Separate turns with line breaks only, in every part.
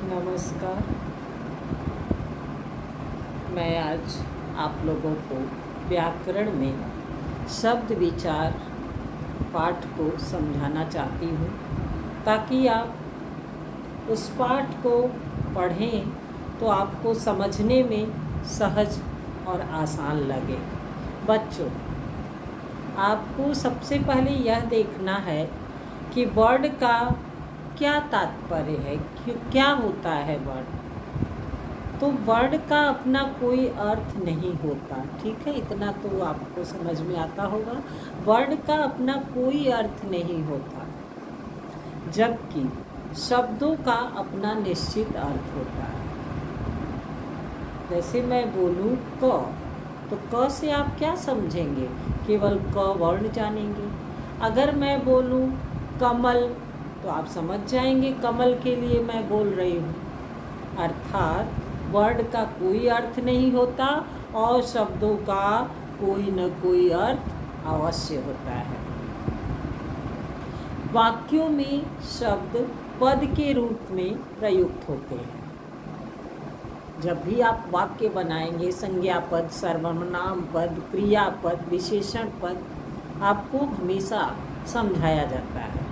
नमस्कार। मैं आज आप लोगों को व्याकरण में शब्द विचार पाठ को समझाना चाहती हूँ ताकि आप उस पाठ को पढ़ें तो आपको समझने में सहज और आसान लगे। बच्चों, आपको सबसे पहले यह देखना है कि वर्ड का क्या तात्पर्य है, क्या होता है वर्ड। तो वर्ड का अपना कोई अर्थ नहीं होता, ठीक है, इतना तो आपको समझ में आता होगा। वर्ड का अपना कोई अर्थ नहीं होता, जबकि शब्दों का अपना निश्चित अर्थ होता है। जैसे मैं बोलूँ क, तो क से आप क्या समझेंगे? केवल क वर्ण जानेंगे। अगर मैं बोलूँ कमल, तो आप समझ जाएंगे कमल के लिए मैं बोल रही हूँ। अर्थात वर्ड का कोई अर्थ नहीं होता और शब्दों का कोई न कोई अर्थ अवश्य होता है। वाक्यों में शब्द पद के रूप में प्रयुक्त होते हैं। जब भी आप वाक्य बनाएंगे, संज्ञा पद, सर्वनाम पद, क्रियापद, विशेषण पद आपको हमेशा समझाया जाता है।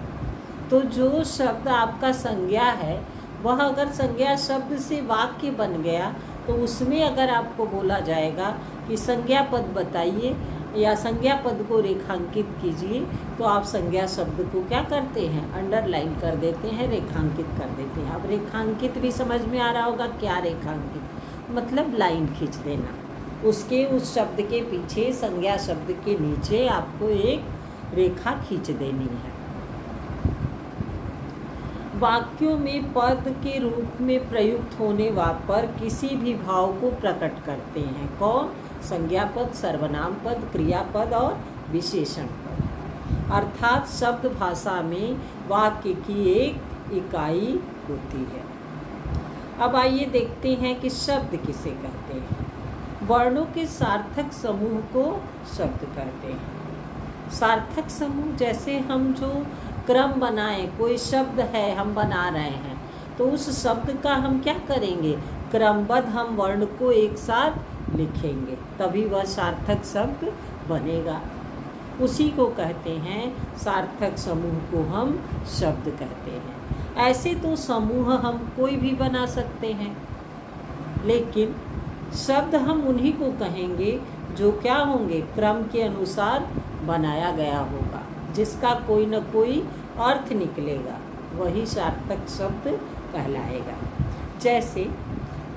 तो जो शब्द आपका संज्ञा है, वह अगर संज्ञा शब्द से वाक्य बन गया तो उसमें अगर आपको बोला जाएगा कि संज्ञा पद बताइए या संज्ञा पद को रेखांकित कीजिए, तो आप संज्ञा शब्द को क्या करते हैं? अंडरलाइन कर देते हैं, रेखांकित कर देते हैं। अब रेखांकित भी समझ में आ रहा होगा। क्या रेखांकित मतलब? लाइन खींच देना। उसके उस शब्द के पीछे, संज्ञा शब्द के नीचे आपको एक रेखा खींच देनी है। वाक्यों में पद के रूप में प्रयुक्त होने पर किसी भी भाव को प्रकट करते हैं। कौन? संज्ञा पद, सर्वनाम पद, क्रियापद और विशेषण पद। अर्थात शब्द भाषा में वाक्य की एक इकाई होती है। अब आइए देखते हैं कि शब्द किसे कहते हैं। वर्णों के सार्थक समूह को शब्द कहते हैं। सार्थक समूह, जैसे हम जो क्रम बनाएं, कोई शब्द है हम बना रहे हैं, तो उस शब्द का हम क्या करेंगे? क्रमबद्ध हम वर्ण को एक साथ लिखेंगे, तभी वह सार्थक शब्द बनेगा। उसी को कहते हैं, सार्थक समूह को हम शब्द कहते हैं। ऐसे तो समूह हम कोई भी बना सकते हैं, लेकिन शब्द हम उन्हीं को कहेंगे जो क्या होंगे? क्रम के अनुसार बनाया गया होगा, जिसका कोई न कोई अर्थ निकलेगा, वही सार्थक शब्द कहलाएगा। जैसे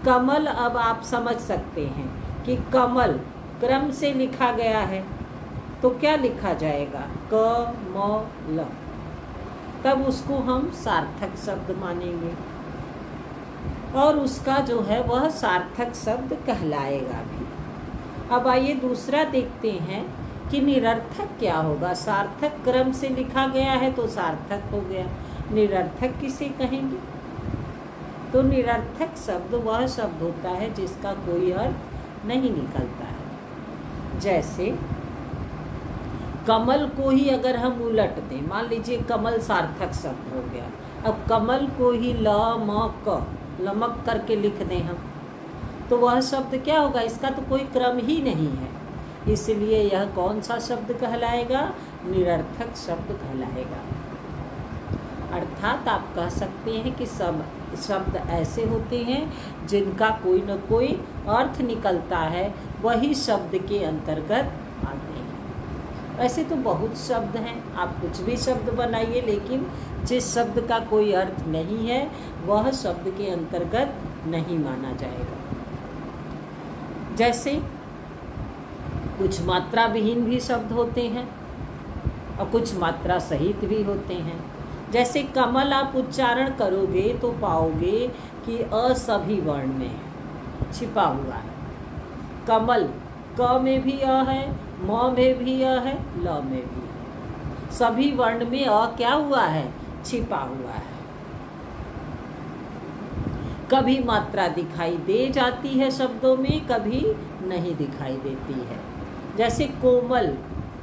कमल, अब आप समझ सकते हैं कि कमल क्रम से लिखा गया है, तो क्या लिखा जाएगा? क म ल, तब उसको हम सार्थक शब्द मानेंगे और उसका जो है वह सार्थक शब्द कहलाएगा भी। अब आइए दूसरा देखते हैं कि निरर्थक क्या होगा। सार्थक क्रम से लिखा गया है तो सार्थक हो गया। निरर्थक किसे कहेंगे? तो निरर्थक शब्द वह शब्द होता है जिसका कोई अर्थ नहीं निकलता है। जैसे कमल को ही अगर हम उलट दें, मान लीजिए कमल सार्थक शब्द हो गया, अब कमल को ही ल म क, लमक करके लिख दें हम, तो वह शब्द क्या होगा? इसका तो कोई क्रम ही नहीं है, इसलिए यह कौन सा शब्द कहलाएगा? निरर्थक शब्द कहलाएगा। अर्थात आप कह सकते हैं कि सब शब्द ऐसे होते हैं जिनका कोई न कोई अर्थ निकलता है, वही शब्द के अंतर्गत आते हैं। वैसे तो बहुत शब्द हैं, आप कुछ भी शब्द बनाइए, लेकिन जिस शब्द का कोई अर्थ नहीं है वह शब्द के अंतर्गत नहीं माना जाएगा। जैसे कुछ मात्रा विहीन भी शब्द होते हैं और कुछ मात्रा सहित भी होते हैं। जैसे कमल आप उच्चारण करोगे तो पाओगे कि अ सभी वर्ण में है, छिपा हुआ है। कमल क में भी अ है, म में भी अ है, ल में भी है। सभी वर्ण में अ क्या हुआ है? छिपा हुआ है। कभी मात्रा दिखाई दे जाती है शब्दों में, कभी नहीं दिखाई देती है। जैसे कोमल,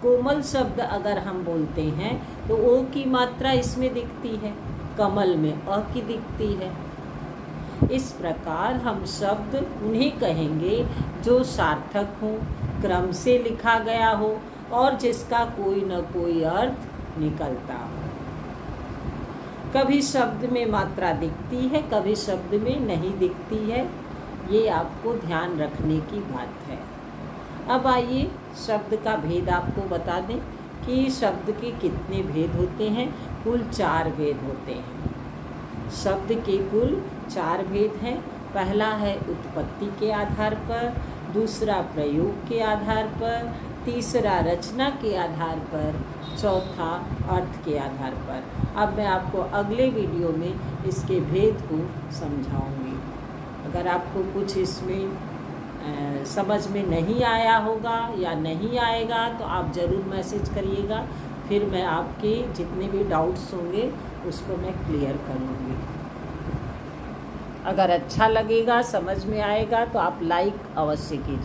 कोमल शब्द अगर हम बोलते हैं तो ओ की मात्रा इसमें दिखती है, कमल में अ की दिखती है। इस प्रकार हम शब्द उन्हें कहेंगे जो सार्थक हो, क्रम से लिखा गया हो और जिसका कोई न कोई अर्थ निकलता हो। कभी शब्द में मात्रा दिखती है, कभी शब्द में नहीं दिखती है, ये आपको ध्यान रखने की बात है। अब आइए शब्द का भेद आपको बता दें कि शब्द के कितने भेद होते हैं। कुल 4 भेद होते हैं। शब्द के कुल 4 भेद हैं। पहला है उत्पत्ति के आधार पर, दूसरा प्रयोग के आधार पर, तीसरा रचना के आधार पर, चौथा अर्थ के आधार पर। अब मैं आपको अगले वीडियो में इसके भेद को समझाऊंगी। अगर आपको कुछ इसमें समझ में नहीं आया होगा या नहीं आएगा तो आप ज़रूर मैसेज करिएगा, फिर मैं आपके जितने भी डाउट्स होंगे उसको मैं क्लियर करूँगी। अगर अच्छा लगेगा, समझ में आएगा तो आप लाइक अवश्य कीजिए।